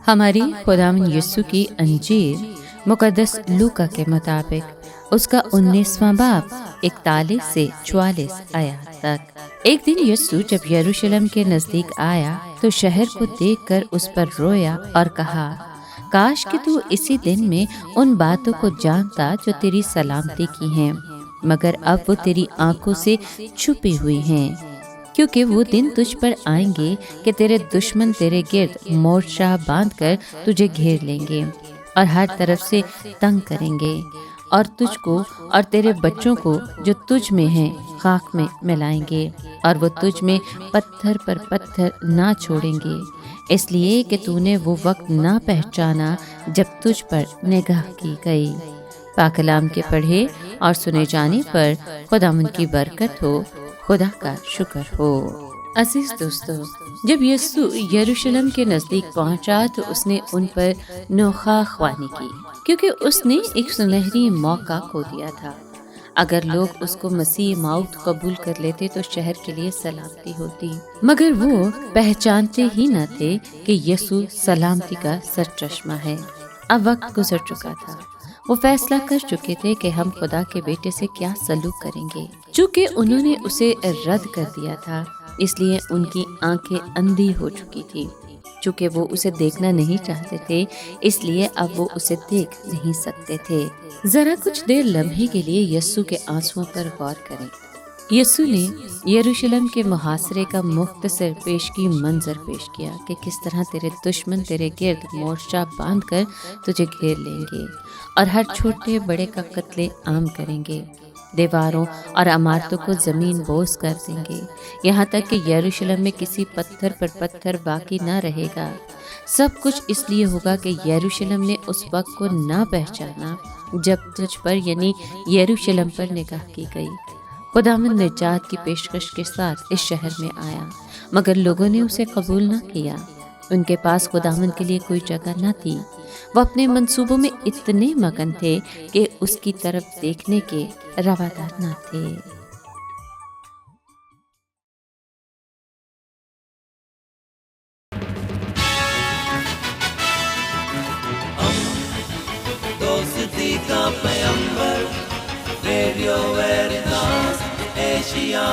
ہماری خداوند یسوع کی انجیل مقدس لوکا کے مطابق اس کا 19واں باب 41 سے 44 آیات تک۔ ایک دن یسوع جب یروشلم کے نزدیک آیا تو شہر کو دیکھ کر اس پر رویا اور کہا، کاش کہ تو اسی دن میں ان باتوں کو جانتا جو تیری سلامتی کی ہیں، مگر اب وہ تیری آنکھوں سے چھپی ہوئی ہیں۔ کیونکہ وہ دن تجھ پر آئیں گے کہ تیرے دشمن تیرے گرد مورچہ باندھ کر تجھے گھیر لیں گے اور ہر طرف سے تنگ کریں گے، اور تجھ کو اور تیرے بچوں کو جو تجھ میں ہیں خاک میں ملائیں گے، اور وہ تجھ میں پتھر پر پتھر نہ چھوڑیں گے، اس لیے کہ تو نے وہ وقت نہ پہچانا جب تجھ پر نگاہ کی گئی۔ پاک کلام کے پڑھے اور سنے جانے پر خداوند کی برکت ہو، خدا کا شکر ہو۔ عزیز دوستو، جب یسوع یروشلم کے نزدیک پہنچا تو اس نے ان پر نوخا خوانی کی، کیونکہ اس نے ایک سنہری موقع کھو دیا تھا۔ اگر لوگ اس کو مسیح موعود قبول کر لیتے تو شہر کے لیے سلامتی ہوتی، مگر وہ پہچانتے ہی نہ تھے کہ یسوع سلامتی کا سرچشمہ ہے۔ اب وقت گزر چکا تھا، وہ فیصلہ کر چکے تھے کہ ہم خدا کے بیٹے سے کیا سلوک کریں گے۔ چونکہ انہوں نے اسے رد کر دیا تھا، اس لیے ان کی آنکھیں اندھی ہو چکی تھی۔ چونکہ وہ اسے دیکھنا نہیں چاہتے تھے، اس لیے اب وہ اسے دیکھ نہیں سکتے تھے۔ ذرا کچھ دیر لمحے کے لیے یسوع کے آنسوؤں پر غور کریں۔ یسوع نے یروشلم کے محاصرے کا مختصر پیشگی منظر پیش کیا کہ کس طرح تیرے دشمن تیرے گرد مورچہ باندھ کر تجھے گھیر لیں گے اور ہر چھوٹے بڑے کا قتل عام کریں گے، دیواروں اور عمارتوں کو زمین بوس کر دیں گے، یہاں تک کہ یروشلم میں کسی پتھر پر پتھر باقی نہ رہے گا۔ سب کچھ اس لیے ہوگا کہ یروشلم نے اس وقت کو نہ پہچانا جب تجھ پر یعنی یروشلم پر نگاہ کی گئی۔ خداوند نجات کی پیشکش کے ساتھ اس شہر میں آیا، مگر لوگوں نے اسے قبول نہ کیا۔ ان کے پاس خداوند کے لیے کوئی جگہ نہ تھی۔ وہ اپنے منصوبوں میں اتنے مگن تھے کہ اس کی طرف دیکھنے کے روادار نہ تھے۔ دوستی کا پیمبر، ریڈیو ویریتاس ایشیا۔